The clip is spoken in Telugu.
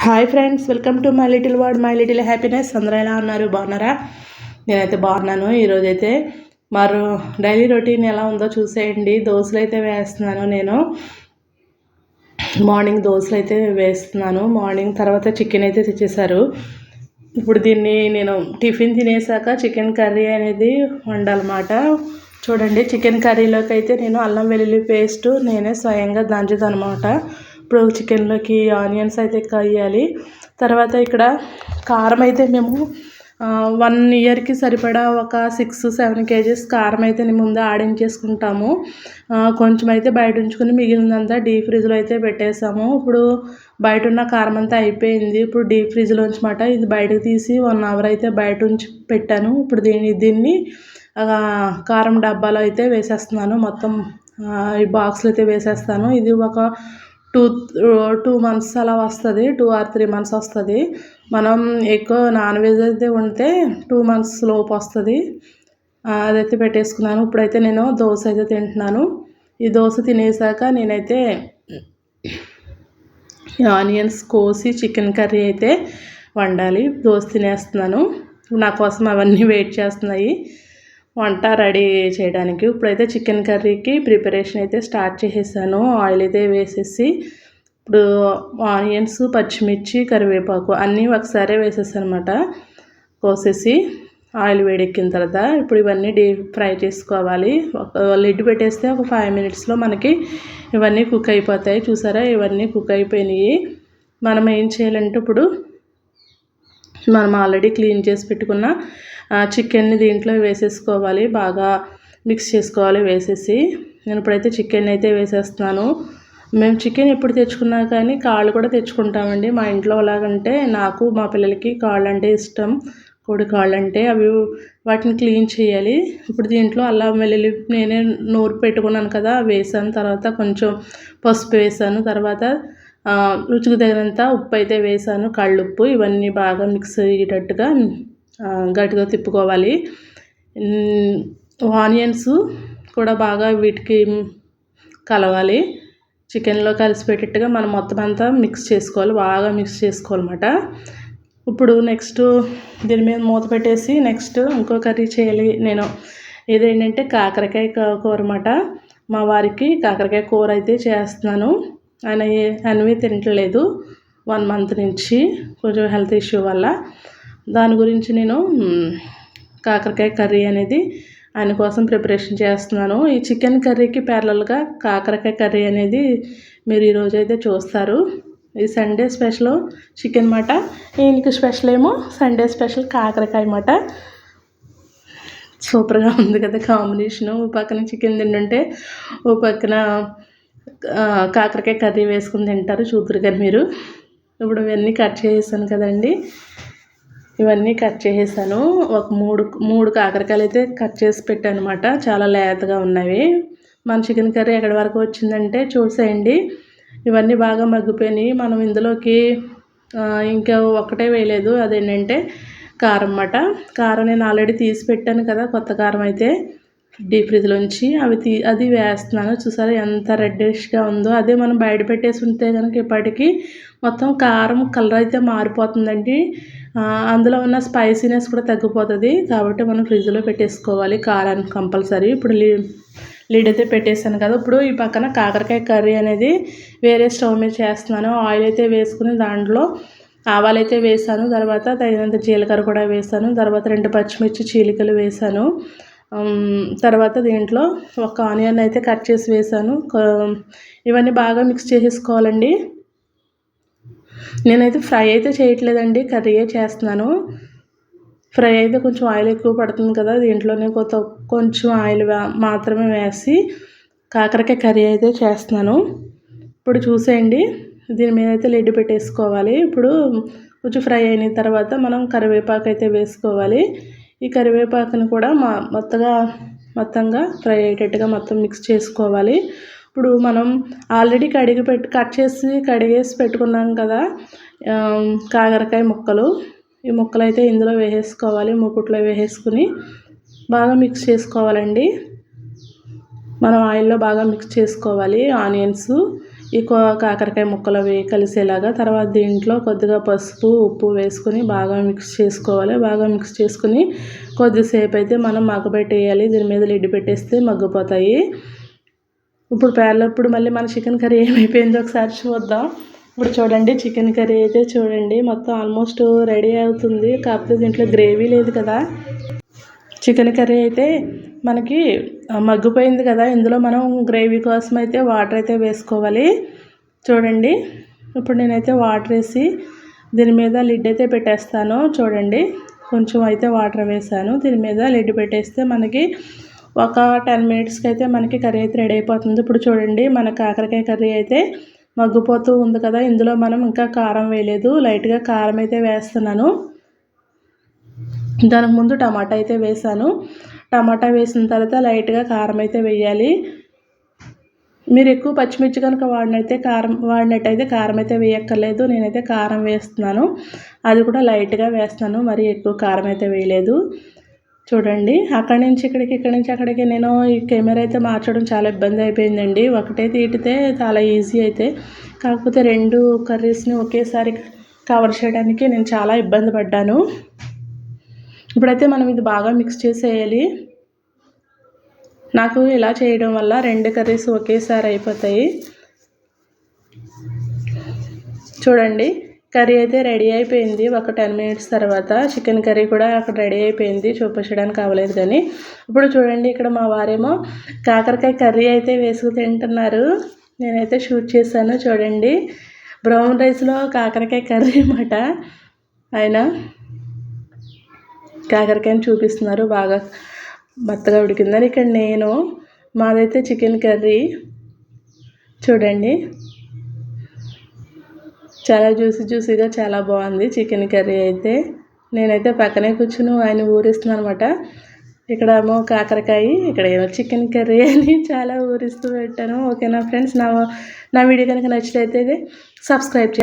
Hi friends, welcome to my little word my little happiness. అందరూ ఎలా ఉన్నారు? బాగున్నారా? నేనైతే బాగున్నాను. ఈరోజైతే మరో డైలీ రొటీన్ ఎలా ఉందో చూసేయండి. దోశలు అయితే వేస్తున్నాను. నేను మార్నింగ్ దోశలు అయితే వేస్తున్నాను. మార్నింగ్ తర్వాత చికెన్ అయితే తెచ్చేసారు. ఇప్పుడు దీన్ని నేను టిఫిన్ తినేసాక చికెన్ కర్రీ అనేది వండాలన్నమాట. చూడండి, చికెన్ కర్రీలోకి అయితే నేను అల్లం వెల్లుల్లి పేస్టు నేనే స్వయంగా దంచుతాను అనమాట. ఇప్పుడు చికెన్లోకి ఆనియన్స్ అయితే వేయాలి. తర్వాత ఇక్కడ కారం అయితే మేము 1 ఇయర్కి సరిపడా ఒక 6-7 kgs కారం అయితే ముందు ఆడించేసుకుంటాము. కొంచెం అయితే బయట ఉంచుకుని మిగిలినంతా డీప్ ఫ్రిడ్జ్లో అయితే పెట్టేసాము. ఇప్పుడు బయట ఉన్న కారం అంతా అయిపోయింది. ఇప్పుడు డీప్ ఫ్రిడ్జ్లోంచి మాట ఇది బయటకు తీసి 1 అవర్ అయితే బయట ఉంచి పెట్టాను. ఇప్పుడు దీన్ని కారం డబ్బాలో అయితే వేసేస్తున్నాను. మొత్తం ఈ బాక్స్లో అయితే వేసేస్తాను. ఇది ఒక 2 months అలా వస్తుంది. 2 or 3 months వస్తుంది. మనం ఎక్కువ నాన్ వెజ్ అయితే ఉంటే 2 months లోపు వస్తుంది. అదైతే పెట్టేసుకున్నాను. ఇప్పుడైతే నేను దోశ అయితే తింటున్నాను. ఈ దోశ తినేసాక నేనైతే ఆనియన్స్ కోసి చికెన్ కర్రీ అయితే వండాలి. దోశ తినేస్తున్నాను. నా కోసం అవన్నీ వెయిట్ చేస్తున్నాయి వంట రెడీ చేయడానికి. ఇప్పుడైతే చికెన్ కర్రీకి ప్రిపరేషన్ అయితే స్టార్ట్ చేసేసాను. ఆయిల్ అయితే వేసేసి ఇప్పుడు ఆనియన్స్, పచ్చిమిర్చి, కరివేపాకు అన్నీ ఒకసారి వేసేసాను అనమాట. కోసేసి ఆయిల్ వేడెక్కిన తర్వాత ఇప్పుడు ఇవన్నీ డీప్ ఫ్రై చేసుకోవాలి. లిడ్ పెట్టేస్తే ఒక 5 minutesలో మనకి ఇవన్నీ కుక్ అయిపోతాయి. చూసారా, ఇవన్నీ కుక్ అయిపోయినాయి. మనం ఏం చేయాలంటే ఇప్పుడు మనం ఆల్రెడీ క్లీన్ చేసి పెట్టుకున్న చికెన్ని దీంట్లో వేసేసుకోవాలి. బాగా మిక్స్ చేసుకోవాలి. వేసేసి నేను ఇప్పుడైతే చికెన్ అయితే వేసేస్తున్నాను. మేము చికెన్ ఎప్పుడు తెచ్చుకున్నా కానీ కాళ్ళు కూడా తెచ్చుకుంటామండి. మా ఇంట్లో ఎలాగంటే నాకు మా పిల్లలకి కాళ్ళు అంటే ఇష్టం. కోడి కాళ్ళు అంటే వాటిని క్లీన్ చేయాలి. ఇప్పుడు దీంట్లో అల్లం వెల్లుల్లి నేనే నూరు పెట్టుకున్నాను కదా, వేసాను. తర్వాత కొంచెం పసుపు వేసాను. తర్వాత రుచికి తగినంత ఉప్పు అయితే వేసాను, కళ్ళుప్పు. ఇవన్నీ బాగా మిక్స్ అయ్యేటట్టుగా గట్టిగా తిప్పుకోవాలి. ఆనియన్స్ కూడా బాగా వీటికి కలవాలి. చికెన్లో కలిసిపెట్టేట్టుగా మనం మొత్తం అంతా మిక్స్ చేసుకోవాలి. బాగా మిక్స్ చేసుకోవాలన్నమాట. ఇప్పుడు నెక్స్ట్ దీని మీద మూత పెట్టేసి నెక్స్ట్ ఇంకో కర్రీ చేయాలి. నేను ఇదేంటంటే కాకరకాయ కూర అన్నమాట. మా వారికి కాకరకాయ కూర అయితే చేస్తున్నాను. ఆయన అన్వి తినట్లేదు 1 month నుంచి, కొంచెం హెల్త్ ఇష్యూ వల్ల. దాని గురించి నేను కాకరకాయ కర్రీ అనేది ఆయన కోసం ప్రిపరేషన్ చేస్తున్నాను. ఈ చికెన్ కర్రీకి ప్యారలల్గా కాకరకాయ కర్రీ అనేది మీరు ఈరోజు అయితే చూస్తారు. ఈ సండే స్పెషల్ చికెన్ మాట, ఈయనకి స్పెషల్ ఏమో సండే స్పెషల్ కాకరకాయ మాట. సూపర్గా ఉంది కదా కాంబినేషను. ఓ పక్కన చికెన్ తింటుంటే ఓ పక్కన కాకరకాయ కర్రీ వేసుకుని తింటారు. చూద్దరు కానీ మీరు. ఇప్పుడు ఇవన్నీ కట్ చేసేసాను కదండి. ఇవన్నీ కట్ చేసేసాను. ఒక మూడు కాకరకాయలు అయితే కట్ చేసి పెట్టాను అనమాట. చాలా లేతగా ఉన్నవి. మన చికెన్ కర్రీ ఎక్కడి వరకు వచ్చిందంటే చూసేయండి. ఇవన్నీ బాగా మగ్గిపోయినాయి. మనం ఇందులోకి ఇంకా ఒక్కటే వేయలేదు. అదేంటంటే కారం అన్నమాట. కారం నేను ఆల్రెడీ తీసి పెట్టాను కదా, కొత్త కారం అయితే డీప్ ఫ్రిడ్జ్లోంచి అది వేస్తున్నాను. చూసారా ఎంత రెడ్డిష్గా ఉందో. అదే మనం బయట పెట్టేసి ఉంటే కనుక ఇప్పటికీ మొత్తం కారం కలర్ అయితే మారిపోతుందండి. అందులో ఉన్న స్పైసీనెస్ కూడా తగ్గిపోతుంది. కాబట్టి మనం ఫ్రిడ్జ్లో పెట్టేసుకోవాలి కారాన్ని కంపల్సరీ. ఇప్పుడు లిడ్ అయితే పెట్టేసాను కదా. ఇప్పుడు ఈ పక్కన కాకరకాయ కర్రీ అనేది వేరే స్టవ్ మీద చేస్తున్నాను. ఆయిల్ అయితే వేసుకుని దాంట్లో ఆవాలు అయితే వేసాను. తర్వాత తగినంత జీలకర్ర కూడా వేసాను. తర్వాత 2 పచ్చిమిర్చి చీలికలు వేసాను. తర్వాత దీంట్లో ఒక ఆనియన్ అయితే కట్ చేసి వేసాను. ఇవన్నీ బాగా మిక్స్ చేసేసుకోవాలండి. నేనైతే ఫ్రై అయితే చేయట్లేదండి, కర్రీయే చేస్తున్నాను. ఫ్రై అయితే కొంచెం ఆయిల్ ఎక్కువ పడుతుంది కదా, దీంట్లోనే కొంచెం ఆయిల్ మాత్రమే వేసి కాకరకాయ కర్రీ అయితే చేస్తున్నాను. ఇప్పుడు చూసేయండి, దీని మీద అయితే లిడ్ పెట్టేసుకోవాలి. ఇప్పుడు కొంచెం ఫ్రై అయిన తర్వాత మనం కరివేపాకు అయితే వేసుకోవాలి. ఈ కరివేపాకుని కూడా మొత్తంగా ఫ్రై అయ్యేటట్టుగా మొత్తం మిక్స్ చేసుకోవాలి. ఇప్పుడు మనం ఆల్రెడీ కడిగేసి పెట్టుకున్నాం కదా కాకరకాయ ముక్కలు. ఈ ముక్కలు అయితే ఇందులో వేసేసుకోవాలి. మూకుట్లో వేసేసుకుని బాగా మిక్స్ చేసుకోవాలండి. మనం ఆయిల్లో బాగా మిక్స్ చేసుకోవాలి. ఆనియన్స్ ఈ కాకరకాయ ముక్కలు అవి కలిసేలాగా. తర్వాత దీంట్లో కొద్దిగా పసుపు ఉప్పు వేసుకొని బాగా మిక్స్ చేసుకోవాలి. బాగా మిక్స్ చేసుకుని కొద్దిసేపు అయితే మనం మగ్గబెట్టేయాలి. దీని మీద లిడ్ పెట్టేస్తే మగ్గిపోతాయి. ఇప్పుడు మళ్ళీ మన చికెన్ కర్రీ ఏమైపోయిందో ఒకసారి చూద్దాం. ఇప్పుడు చూడండి చికెన్ కర్రీ అయితే చూడండి మొత్తం ఆల్మోస్ట్ రెడీ అవుతుంది. కాకపోతే దీంట్లో గ్రేవీ లేదు కదా. చికెన్ కర్రీ అయితే మనకి మగ్గిపోయింది కదా. ఇందులో మనం గ్రేవీ కోసం అయితే వాటర్ అయితే వేసుకోవాలి. చూడండి ఇప్పుడు నేనైతే వాటర్ వేసి దీని మీద లిడ్ అయితే పెట్టేస్తాను. చూడండి కొంచెం అయితే వాటర్ వేసాను. దీని మీద లిడ్ పెట్టేస్తే మనకి ఒక 10 మినిట్స్కి అయితే మనకి కర్రీ అయితే రెడీ అయిపోతుంది. ఇప్పుడు చూడండి మన కాకరకాయ కర్రీ అయితే మగ్గిపోతూ ఉంది కదా. ఇందులో మనం ఇంకా కారం వేయలేదు. లైట్గా కారం అయితే వేస్తున్నాను. దానికి ముందు టమాటా అయితే వేసాను. టమాటా వేసిన తర్వాత లైట్గా కారం అయితే వేయాలి. మీరు ఎక్కువ పచ్చిమిర్చి కనుక వాడినట్టయితే కారం అయితే వేయక్కర్లేదు. నేనైతే కారం వేస్తున్నాను. అది కూడా లైట్గా వేస్తాను. మరి ఎక్కువ కారం అయితే వేయలేదు. చూడండి అక్కడి నుంచి అక్కడికి నేను ఈ కెమెరా అయితే మార్చడం చాలా ఇబ్బంది అయిపోయిందండి. ఒకటే తీటితే చాలా ఈజీ అయితే, కాకపోతే 2 కర్రీస్ని ఒకేసారి కవర్ చేయడానికి నేను చాలా ఇబ్బంది పడ్డాను. ఇప్పుడైతే మనం ఇది బాగా మిక్స్ చేసేయాలి. నాకు ఇలా చేయడం వల్ల 2 కర్రీస్ ఒకేసారి అయిపోతాయి. చూడండి కర్రీ అయితే రెడీ అయిపోయింది. ఒక 10 మినిట్స్ తర్వాత చికెన్ కర్రీ కూడా అక్కడ రెడీ అయిపోయింది. చూపించడానికి అవ్వలేదు కానీ. ఇప్పుడు చూడండి ఇక్కడ మా వారేమో కాకరకాయ కర్రీ అయితే వేసుకు తింటున్నారు. నేనైతే షూట్ చేశాను. చూడండి బ్రౌన్ రైస్లో కాకరకాయ కర్రీ అన్నమాట. ఆయన కాకరకాయని చూపిస్తున్నారు బాగా మెత్తగా ఉడికిందని. ఇక్కడ మాదైతే చికెన్ కర్రీ చూడండి చాలా జ్యూసీగా చాలా బాగుంది చికెన్ కర్రీ అయితే. నేనైతే పక్కనే కూర్చుని ఆయన ఊరిస్తున్నాను అనమాట. ఇక్కడేమో కాకరకాయ, ఇక్కడేమో చికెన్ కర్రీ అని చాలా ఊరిస్తూ పెట్టాను. ఓకేనా ఫ్రెండ్స్, నా వీడియో కనుక నచ్చినట్లయితే సబ్స్క్రైబ్ చేయండి.